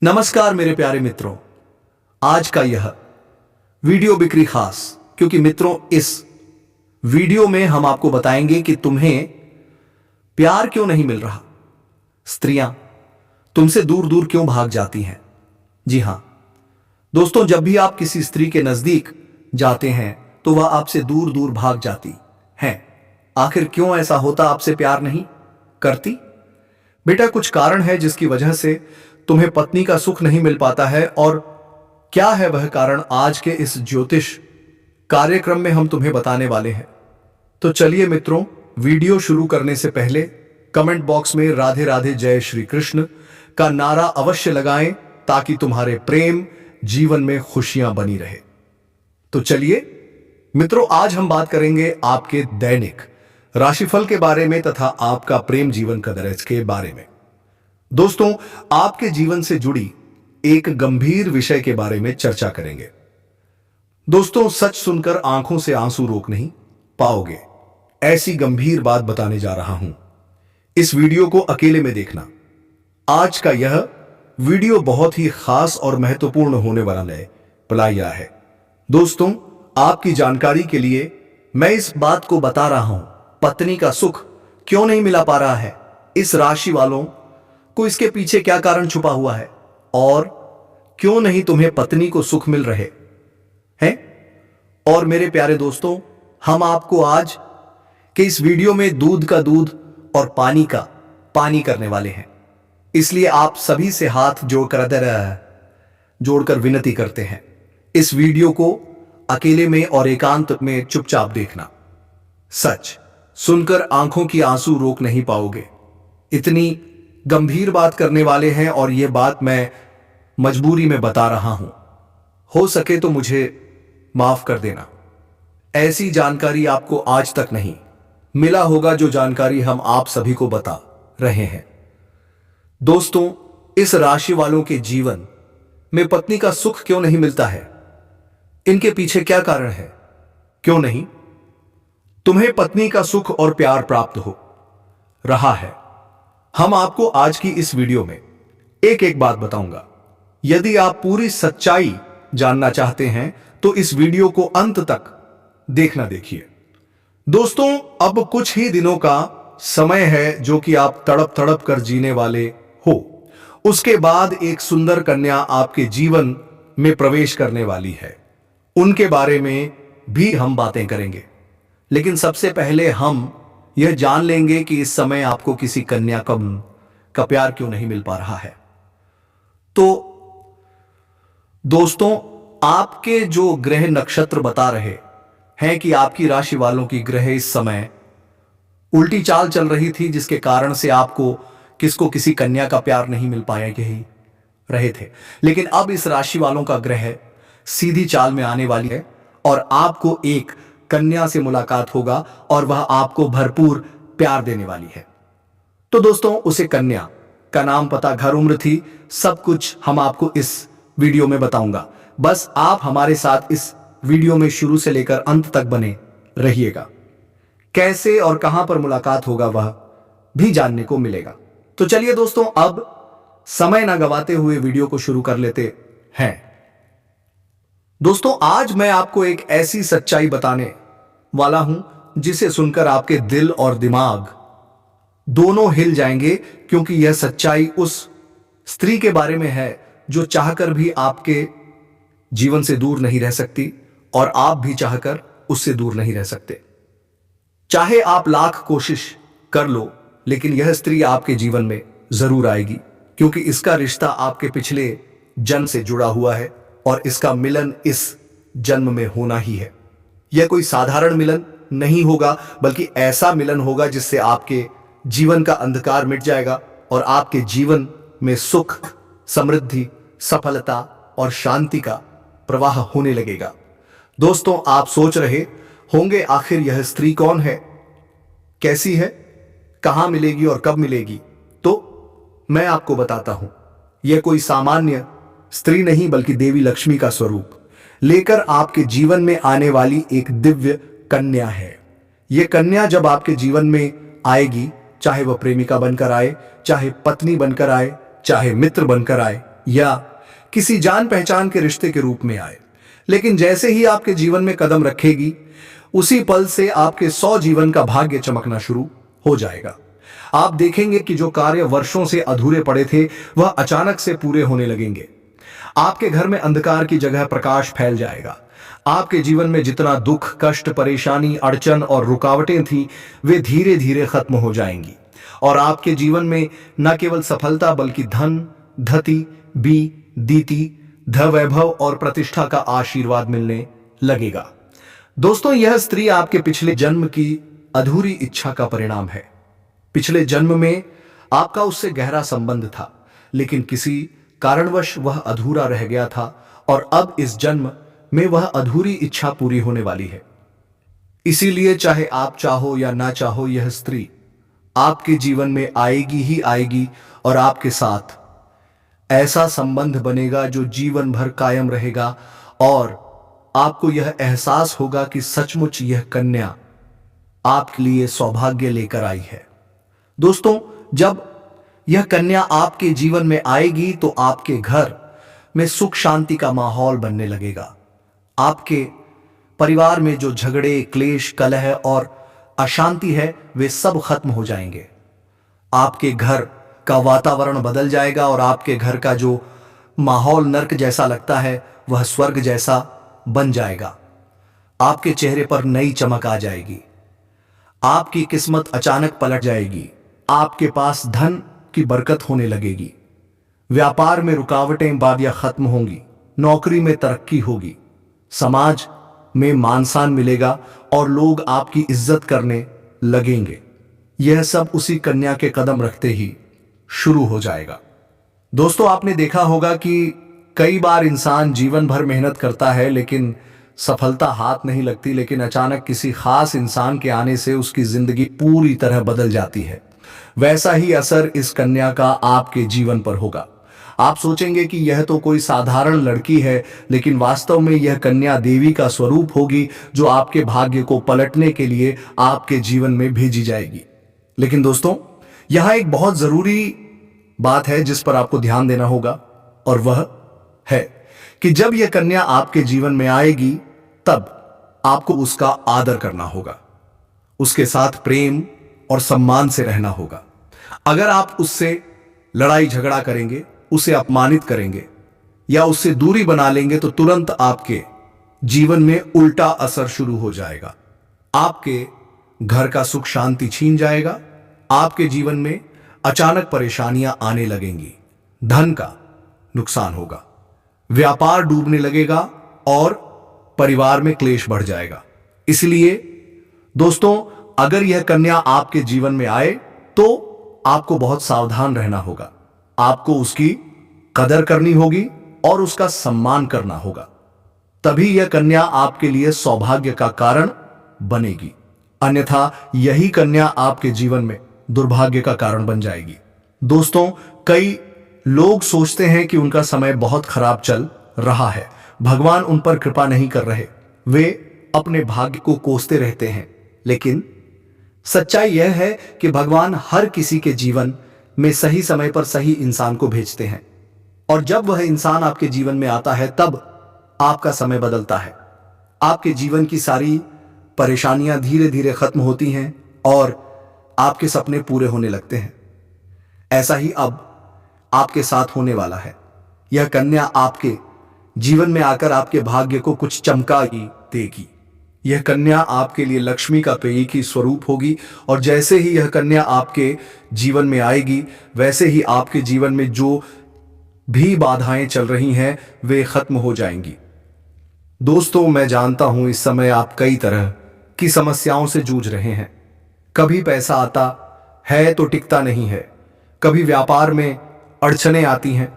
नमस्कार मेरे प्यारे मित्रों। आज का यह वीडियो बिक्री खास, क्योंकि मित्रों इस वीडियो में हम आपको बताएंगे कि तुम्हें प्यार क्यों नहीं मिल रहा, स्त्रियां तुमसे दूर दूर क्यों भाग जाती हैं। जी हां दोस्तों, जब भी आप किसी स्त्री के नजदीक जाते हैं तो वह आपसे दूर दूर भाग जाती हैं। आखिर क्यों ऐसा होता, आपसे प्यार नहीं करती? बेटा, कुछ कारण है जिसकी वजह से तुम्हें पत्नी का सुख नहीं मिल पाता है। और क्या है वह कारण, आज के इस ज्योतिष कार्यक्रम में हम तुम्हें बताने वाले हैं। तो चलिए मित्रों, वीडियो शुरू करने से पहले कमेंट बॉक्स में राधे राधे जय श्री कृष्ण का नारा अवश्य लगाएं, ताकि तुम्हारे प्रेम जीवन में खुशियां बनी रहे। तो चलिए मित्रों, आज हम बात करेंगे आपके दैनिक राशिफल के बारे में तथा आपका प्रेम जीवन का दर्ज के बारे में। दोस्तों, आपके जीवन से जुड़ी एक गंभीर विषय के बारे में चर्चा करेंगे। दोस्तों, सच सुनकर आंखों से आंसू रोक नहीं पाओगे, ऐसी गंभीर बात बताने जा रहा हूं। इस वीडियो को अकेले में देखना। आज का यह वीडियो बहुत ही खास और महत्वपूर्ण होने वाला है। दोस्तों, आपकी जानकारी के लिए मैं इस बात को बता रहा हूं, पत्नी का सुख क्यों नहीं मिला पा रहा है। इस राशि वालों को इसके पीछे क्या कारण छुपा हुआ है और क्यों नहीं तुम्हें पत्नी को सुख मिल रहे हैं। और मेरे प्यारे दोस्तों, हम आपको आज के इस वीडियो में दूध का दूध और पानी का पानी करने वाले हैं। इसलिए आप सभी से हाथ जोड़कर विनती करते हैं, इस वीडियो को अकेले में और एकांत में चुपचाप देखना। सच सुनकर आंखों की आंसू रोक नहीं पाओगे, इतनी गंभीर बात करने वाले हैं। और यह बात मैं मजबूरी में बता रहा हूं, हो सके तो मुझे माफ कर देना। ऐसी जानकारी आपको आज तक नहीं मिला होगा जो जानकारी हम आप सभी को बता रहे हैं। दोस्तों, इस राशि वालों के जीवन में पत्नी का सुख क्यों नहीं मिलता है, इनके पीछे क्या कारण है, क्यों नहीं तुम्हें पत्नी का सुख और प्यार प्राप्त हो रहा है। हम आपको आज की इस वीडियो में एक एक बात बताऊंगा। यदि आप पूरी सच्चाई जानना चाहते हैं तो इस वीडियो को अंत तक देखना देखिए। दोस्तों, अब कुछ ही दिनों का समय है जो कि आप तड़प तड़प कर जीने वाले हो। उसके बाद एक सुंदर कन्या आपके जीवन में प्रवेश करने वाली है। उनके बारे में भी हम बातें करेंगे, लेकिन सबसे पहले हम यह जान लेंगे कि इस समय आपको किसी कन्या का प्यार क्यों नहीं मिल पा रहा है। तो दोस्तों, आपके जो ग्रह नक्षत्र बता रहे हैं कि आपकी राशि वालों की ग्रह इस समय उल्टी चाल चल रही थी, जिसके कारण से आपको किसी कन्या का प्यार नहीं मिल पाए रहे थे। लेकिन अब इस राशि वालों का ग्रह सीधी चाल में आने वाली है और आपको एक कन्या से मुलाकात होगा और वह आपको भरपूर प्यार देने वाली है। तो दोस्तों, उसे कन्या का नाम, पता, घर, उम्र थी, सब कुछ हम आपको इस वीडियो में बताऊंगा। बस आप हमारे साथ इस वीडियो में शुरू से लेकर अंत तक बने रहिएगा। कैसे और कहां पर मुलाकात होगा वह भी जानने को मिलेगा। तो चलिए दोस्तों, अब समय ना गवाते हुए वीडियो को शुरू कर लेते हैं। दोस्तों, आज मैं आपको एक ऐसी सच्चाई बताने वाला हूं जिसे सुनकर आपके दिल और दिमाग दोनों हिल जाएंगे, क्योंकि यह सच्चाई उस स्त्री के बारे में है जो चाहकर भी आपके जीवन से दूर नहीं रह सकती और आप भी चाहकर उससे दूर नहीं रह सकते। चाहे आप लाख कोशिश कर लो, लेकिन यह स्त्री आपके जीवन में जरूर आएगी, क्योंकि इसका रिश्ता आपके पिछले जन्म से जुड़ा हुआ है और इसका मिलन इस जन्म में होना ही है। यह कोई साधारण मिलन नहीं होगा, बल्कि ऐसा मिलन होगा जिससे आपके जीवन का अंधकार मिट जाएगा और आपके जीवन में सुख, समृद्धि, सफलता और शांति का प्रवाह होने लगेगा। दोस्तों, आप सोच रहे होंगे आखिर यह स्त्री कौन है, कैसी है, कहां मिलेगी और कब मिलेगी। तो मैं आपको बताता हूं, यह कोई सामान्य स्त्री नहीं, बल्कि देवी लक्ष्मी का स्वरूप लेकर आपके जीवन में आने वाली एक दिव्य कन्या है। यह कन्या जब आपके जीवन में आएगी, चाहे वह प्रेमिका बनकर आए, चाहे पत्नी बनकर आए, चाहे मित्र बनकर आए, या किसी जान पहचान के रिश्ते के रूप में आए। लेकिन जैसे ही आपके जीवन में कदम रखेगी, उसी पल से आपके 100 जीवन का भाग्य चमकना शुरू हो जाएगा। आप देखेंगे कि जो कार्य वर्षों से अधूरे पड़े थे, वह अचानक से पूरे होने लगेंगे। आपके घर में अंधकार की जगह प्रकाश फैल जाएगा। आपके जीवन में जितना दुख, कष्ट, परेशानी, अड़चन और रुकावटें थी, वे धीरे धीरे खत्म हो जाएंगी और आपके जीवन में न केवल सफलता बल्कि धन, धति, दीति, वैभव और प्रतिष्ठा का आशीर्वाद मिलने लगेगा। दोस्तों, यह स्त्री आपके पिछले जन्म की अधूरी इच्छा का परिणाम है। पिछले जन्म में आपका उससे गहरा संबंध था, लेकिन किसी कारणवश वह अधूरा रह गया था और अब इस जन्म में वह अधूरी इच्छा पूरी होने वाली है। इसीलिए चाहे आप चाहो या ना चाहो, यह स्त्री आपके जीवन में आएगी ही आएगी और आपके साथ ऐसा संबंध बनेगा जो जीवन भर कायम रहेगा और आपको यह एहसास होगा कि सचमुच यह कन्या आपके लिए सौभाग्य लेकर आई है। दोस्तों, जब यह कन्या आपके जीवन में आएगी तो आपके घर में सुख शांति का माहौल बनने लगेगा। आपके परिवार में जो झगड़े, क्लेश, कलह और अशांति है, वे सब खत्म हो जाएंगे। आपके घर का वातावरण बदल जाएगा और आपके घर का जो माहौल नर्क जैसा लगता है, वह स्वर्ग जैसा बन जाएगा। आपके चेहरे पर नई चमक आ जाएगी। आपकी किस्मत अचानक पलट जाएगी। आपके पास धन की बरकत होने लगेगी। व्यापार में रुकावटें बादिया खत्म होंगी। नौकरी में तरक्की होगी। समाज में मान सम्मान मिलेगा और लोग आपकी इज्जत करने लगेंगे। यह सब उसी कन्या के कदम रखते ही शुरू हो जाएगा। दोस्तों, आपने देखा होगा कि कई बार इंसान जीवन भर मेहनत करता है लेकिन सफलता हाथ नहीं लगती, लेकिन अचानक किसी खास इंसान के आने से उसकी जिंदगी पूरी तरह बदल जाती है। वैसा ही असर इस कन्या का आपके जीवन पर होगा। आप सोचेंगे कि यह तो कोई साधारण लड़की है, लेकिन वास्तव में यह कन्या देवी का स्वरूप होगी जो आपके भाग्य को पलटने के लिए आपके जीवन में भेजी जाएगी। लेकिन दोस्तों, यहां एक बहुत जरूरी बात है जिस पर आपको ध्यान देना होगा, और वह है कि जब यह कन्या आपके जीवन में आएगी तब आपको उसका आदर करना होगा, उसके साथ प्रेम और सम्मान से रहना होगा। अगर आप उससे लड़ाई झगड़ा करेंगे, उसे अपमानित करेंगे या उससे दूरी बना लेंगे तो तुरंत आपके जीवन में उल्टा असर शुरू हो जाएगा। आपके घर का सुख शांति छीन जाएगा। आपके जीवन में अचानक परेशानियां आने लगेंगी। धन का नुकसान होगा। व्यापार डूबने लगेगा और परिवार में क्लेश बढ़ जाएगा। इसलिए दोस्तों, अगर यह कन्या आपके जीवन में आए तो आपको बहुत सावधान रहना होगा। आपको उसकी कदर करनी होगी और उसका सम्मान करना होगा। तभी यह कन्या आपके लिए सौभाग्य का कारण बनेगी। अन्यथा यही कन्या आपके जीवन में दुर्भाग्य का कारण बन जाएगी। दोस्तों, कई लोग सोचते हैं कि उनका समय बहुत खराब चल रहा है, भगवान उन पर कृपा नहीं कर रहे, वे अपने भाग्य को कोसते रहते हैं। लेकिन सच्चाई यह है कि भगवान हर किसी के जीवन में सही समय पर सही इंसान को भेजते हैं, और जब वह इंसान आपके जीवन में आता है तब आपका समय बदलता है। आपके जीवन की सारी परेशानियां धीरे धीरे खत्म होती हैं और आपके सपने पूरे होने लगते हैं। ऐसा ही अब आपके साथ होने वाला है। यह कन्या आपके जीवन में आकर आपके भाग्य को कुछ चमका ही देगी। यह कन्या आपके लिए लक्ष्मी का पेय की स्वरूप होगी, और जैसे ही यह कन्या आपके जीवन में आएगी, वैसे ही आपके जीवन में जो भी बाधाएं चल रही हैं वे खत्म हो जाएंगी। दोस्तों, मैं जानता हूं इस समय आप कई तरह की समस्याओं से जूझ रहे हैं। कभी पैसा आता है तो टिकता नहीं है, कभी व्यापार में अड़चनें आती हैं,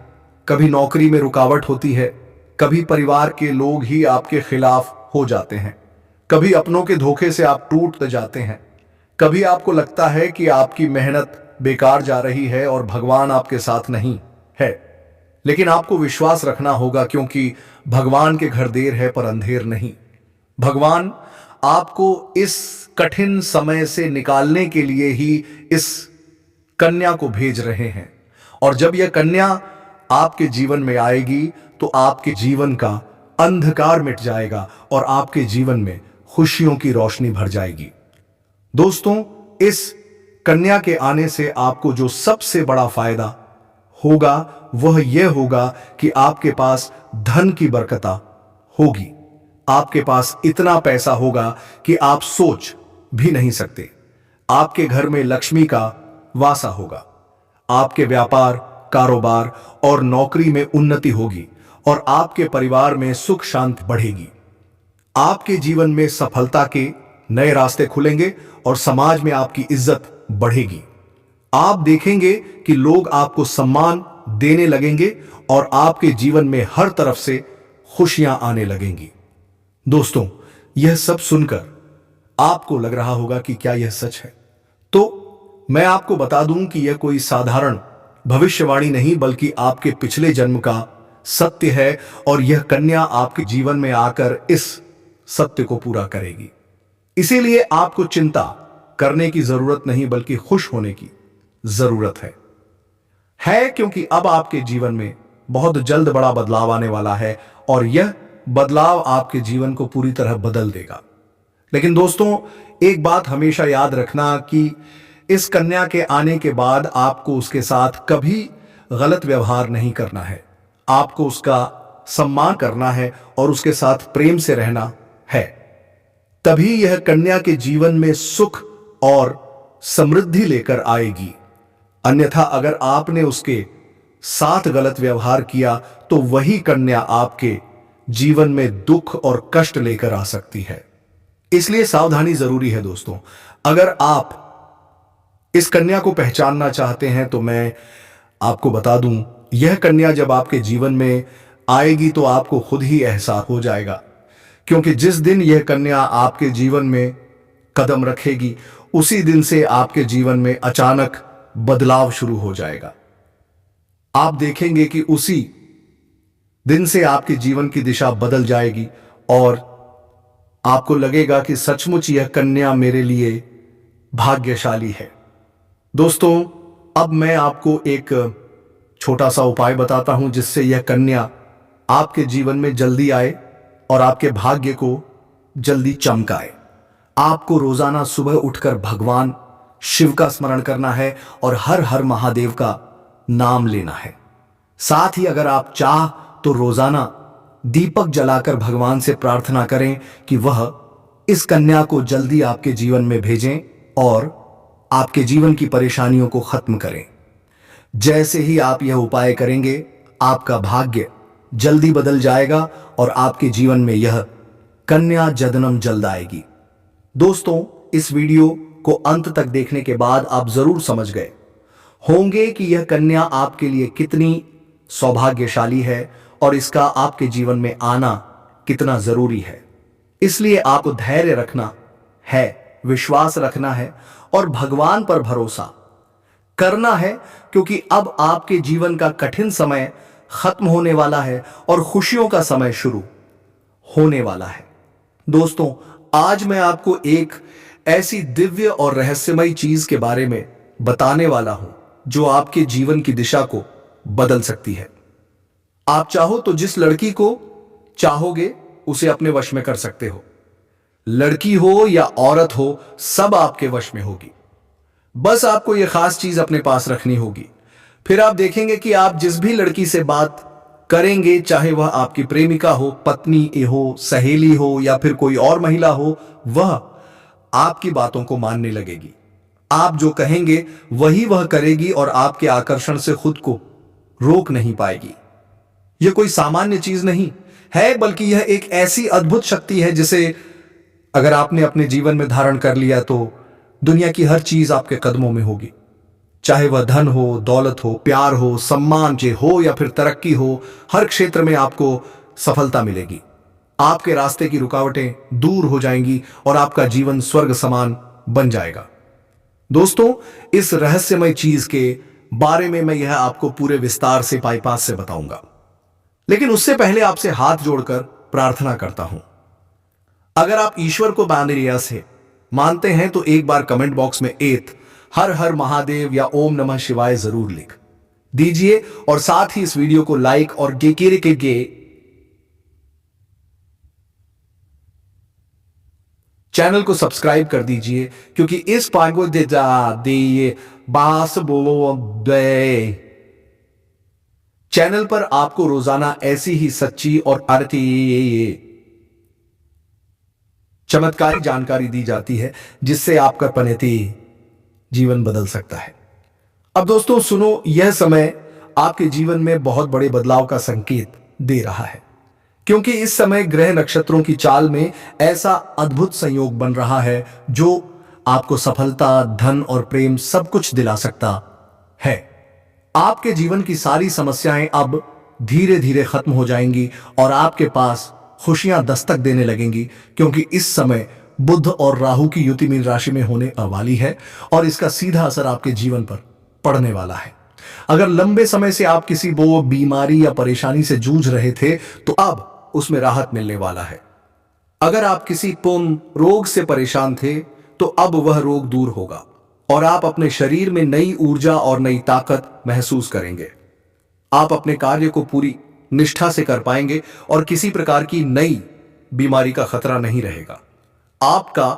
कभी नौकरी में रुकावट होती है, कभी परिवार के लोग ही आपके खिलाफ हो जाते हैं, कभी अपनों के धोखे से आप टूट जाते हैं, कभी आपको लगता है कि आपकी मेहनत बेकार जा रही है और भगवान आपके साथ नहीं है। लेकिन आपको विश्वास रखना होगा, क्योंकि भगवान के घर देर है पर अंधेर नहीं। भगवान आपको इस कठिन समय से निकालने के लिए ही इस कन्या को भेज रहे हैं, और जब यह कन्या आपके जीवन में आएगी तो आपके जीवन का अंधकार मिट जाएगा और आपके जीवन में खुशियों की रोशनी भर जाएगी। दोस्तों, इस कन्या के आने से आपको जो सबसे बड़ा फायदा होगा वह यह होगा कि आपके पास धन की बरकता होगी। आपके पास इतना पैसा होगा कि आप सोच भी नहीं सकते। आपके घर में लक्ष्मी का वासा होगा। आपके व्यापार, कारोबार और नौकरी में उन्नति होगी और आपके परिवार में सुख शांति बढ़ेगी। आपके जीवन में सफलता के नए रास्ते खुलेंगे और समाज में आपकी इज्जत बढ़ेगी। आप देखेंगे कि लोग आपको सम्मान देने लगेंगे और आपके जीवन में हर तरफ से खुशियां आने लगेंगी। दोस्तों, यह सब सुनकर आपको लग रहा होगा कि क्या यह सच है? तो मैं आपको बता दूं कि यह कोई साधारण भविष्यवाणी नहीं बल्कि आपके पिछले जन्म का सत्य है और यह कन्या आपके जीवन में आकर इस सत्य को पूरा करेगी। इसीलिए आपको चिंता करने की जरूरत नहीं बल्कि खुश होने की जरूरत है क्योंकि अब आपके जीवन में बहुत जल्द बड़ा बदलाव आने वाला है और यह बदलाव आपके जीवन को पूरी तरह बदल देगा। लेकिन दोस्तों, एक बात हमेशा याद रखना कि इस कन्या के आने के बाद आपको उसके साथ कभी गलत व्यवहार नहीं करना है। आपको उसका सम्मान करना है और उसके साथ प्रेम से रहना है। तभी यह कन्या के जीवन में सुख और समृद्धि लेकर आएगी। अन्यथा अगर आपने उसके साथ गलत व्यवहार किया तो वही कन्या आपके जीवन में दुख और कष्ट लेकर आ सकती है। इसलिए सावधानी जरूरी है दोस्तों। अगर आप इस कन्या को पहचानना चाहते हैं तो मैं आपको बता दूं, यह कन्या जब आपके जीवन में आएगी तो आपको खुद ही एहसास हो जाएगा, क्योंकि जिस दिन यह कन्या आपके जीवन में कदम रखेगी उसी दिन से आपके जीवन में अचानक बदलाव शुरू हो जाएगा। आप देखेंगे कि उसी दिन से आपके जीवन की दिशा बदल जाएगी और आपको लगेगा कि सचमुच यह कन्या मेरे लिए भाग्यशाली है। दोस्तों, अब मैं आपको एक छोटा सा उपाय बताता हूं जिससे यह कन्या आपके जीवन में जल्दी आए और आपके भाग्य को जल्दी चमकाए। आपको रोजाना सुबह उठकर भगवान शिव का स्मरण करना है और हर हर महादेव का नाम लेना है। साथ ही अगर आप चाह तो रोजाना दीपक जलाकर भगवान से प्रार्थना करें कि वह इस कन्या को जल्दी आपके जीवन में भेजें और आपके जीवन की परेशानियों को खत्म करें। जैसे ही आप यह उपाय करेंगे, आपका भाग्य जल्दी बदल जाएगा और आपके जीवन में यह कन्या जन्म जल्द आएगी। दोस्तों, इस वीडियो को अंत तक देखने के बाद आप जरूर समझ गए होंगे कि यह कन्या आपके लिए कितनी सौभाग्यशाली है और इसका आपके जीवन में आना कितना जरूरी है। इसलिए आपको धैर्य रखना है, विश्वास रखना है और भगवान पर भरोसा करना है, क्योंकि अब आपके जीवन का कठिन समय खत्म होने वाला है और खुशियों का समय शुरू होने वाला है। दोस्तों, आज मैं आपको एक ऐसी दिव्य और रहस्यमयी चीज के बारे में बताने वाला हूं जो आपके जीवन की दिशा को बदल सकती है। आप चाहो तो जिस लड़की को चाहोगे उसे अपने वश में कर सकते हो। लड़की हो या औरत हो, सब आपके वश में होगी। बस आपको यह खास चीज अपने पास रखनी होगी। फिर आप देखेंगे कि आप जिस भी लड़की से बात करेंगे, चाहे वह आपकी प्रेमिका हो, पत्नी हो, सहेली हो या फिर कोई और महिला हो, वह आपकी बातों को मानने लगेगी। आप जो कहेंगे वही वह करेगी और आपके आकर्षण से खुद को रोक नहीं पाएगी। यह कोई सामान्य चीज नहीं है, बल्कि यह एक ऐसी अद्भुत शक्ति है जिसे अगर आपने अपने जीवन में धारण कर लिया तो दुनिया की हर चीज आपके कदमों में होगी। चाहे वह धन हो, दौलत हो, प्यार हो, सम्मान हो या फिर तरक्की हो, हर क्षेत्र में आपको सफलता मिलेगी। आपके रास्ते की रुकावटें दूर हो जाएंगी और आपका जीवन स्वर्ग समान बन जाएगा। दोस्तों, इस रहस्यमय चीज के बारे में मैं यह आपको पूरे विस्तार से बाईपास से बताऊंगा, लेकिन उससे पहले आपसे हाथ जोड़कर प्रार्थना करता हूं। अगर आप ईश्वर को बांधरिया से मानते हैं तो एक बार कमेंट बॉक्स में एत हर हर महादेव या ओम नमः शिवाय जरूर लिख दीजिए और साथ ही इस वीडियो को लाइक और गे चैनल को सब्सक्राइब कर दीजिए, क्योंकि इस पागो दे ये बास बोलो दे चैनल पर आपको रोजाना ऐसी ही सच्ची और आरती चमत्कारी जानकारी दी जाती है, जिससे आपका पनती जीवन बदल सकता है। अब दोस्तों सुनो, यह समय आपके जीवन में बहुत बड़े बदलाव का संकेत दे रहा है, क्योंकि इस समय ग्रह नक्षत्रों की चाल में ऐसा अद्भुत संयोग बन रहा है जो आपको सफलता, धन और प्रेम सब कुछ दिला सकता है। आपके जीवन की सारी समस्याएं अब धीरे धीरे खत्म हो जाएंगी और आपके पास खुशियां दस्तक देने लगेंगी, क्योंकि इस समय बुध और राहु की युति मीन राशि में होने वाली है और इसका सीधा असर आपके जीवन पर पड़ने वाला है। अगर लंबे समय से आप किसी वो बीमारी या परेशानी से जूझ रहे थे तो अब उसमें राहत मिलने वाला है। अगर आप किसी पूर्ण रोग से परेशान थे तो अब वह रोग दूर होगा और आप अपने शरीर में नई ऊर्जा और नई ताकत महसूस करेंगे। आप अपने कार्य को पूरी निष्ठा से कर पाएंगे और किसी प्रकार की नई बीमारी का खतरा नहीं रहेगा। आपका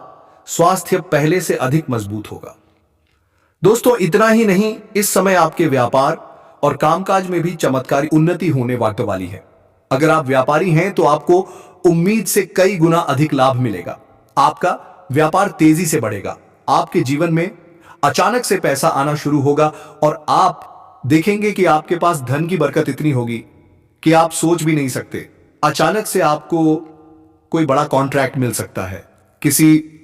स्वास्थ्य पहले से अधिक मजबूत होगा। दोस्तों इतना ही नहीं, इस समय आपके व्यापार और कामकाज में भी चमत्कारी उन्नति होने वाली है। अगर आप व्यापारी हैं तो आपको उम्मीद से कई गुना अधिक लाभ मिलेगा। आपका व्यापार तेजी से बढ़ेगा। आपके जीवन में अचानक से पैसा आना शुरू होगा और आप देखेंगे कि आपके पास धन की बरकत इतनी होगी कि आप सोच भी नहीं सकते। अचानक से आपको कोई बड़ा कॉन्ट्रैक्ट मिल सकता है, किसी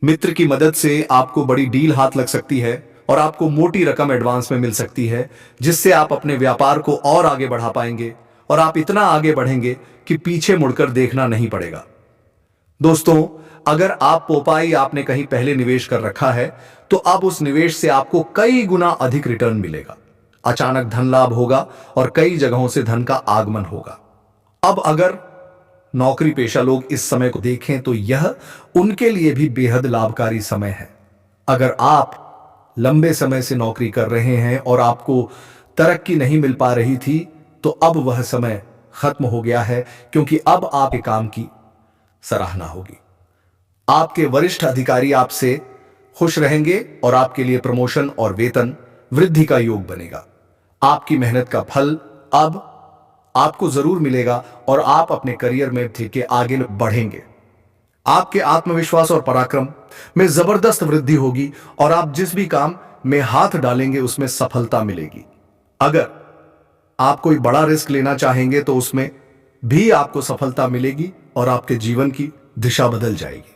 मित्र की मदद से आपको बड़ी डील हाथ लग सकती है और आपको मोटी रकम एडवांस में मिल सकती है, जिससे आप अपने व्यापार को और आगे बढ़ा पाएंगे और आप इतना आगे बढ़ेंगे कि पीछे मुड़कर देखना नहीं पड़ेगा। दोस्तों अगर आप पोपाई आपने कहीं पहले निवेश कर रखा है तो अब उस निवेश से आपको कई गुना अधिक रिटर्न मिलेगा। अचानक धन लाभ होगा और कई जगहों से धन का आगमन होगा। अब अगर नौकरी पेशा लोग इस समय को देखें तो यह उनके लिए भी बेहद लाभकारी समय है। अगर आप लंबे समय से नौकरी कर रहे हैं और आपको तरक्की नहीं मिल पा रही थी तो अब वह समय खत्म हो गया है, क्योंकि अब आपके काम की सराहना होगी। आपके वरिष्ठ अधिकारी आपसे खुश रहेंगे और आपके लिए प्रमोशन और वेतन वृद्धि का योग बनेगा। आपकी मेहनत का फल अब आपको जरूर मिलेगा और आप अपने करियर में के आगे बढ़ेंगे। आपके आत्मविश्वास और पराक्रम में जबरदस्त वृद्धि होगी और आप जिस भी काम में हाथ डालेंगे उसमें सफलता मिलेगी। अगर आप कोई बड़ा रिस्क लेना चाहेंगे तो उसमें भी आपको सफलता मिलेगी और आपके जीवन की दिशा बदल जाएगी।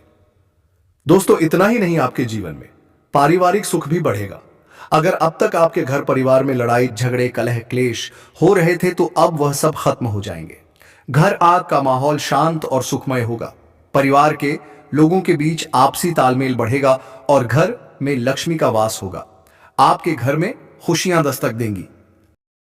दोस्तों इतना ही नहीं, आपके जीवन में पारिवारिक सुख भी बढ़ेगा। अगर अब तक आपके घर परिवार में लड़ाई झगड़े कलह क्लेश हो रहे थे तो अब वह सब खत्म हो जाएंगे। घर आग का माहौल शांत और सुखमय होगा। परिवार के लोगों के बीच आपसी तालमेल बढ़ेगा और घर में लक्ष्मी का वास होगा। आपके घर में खुशियां दस्तक देंगी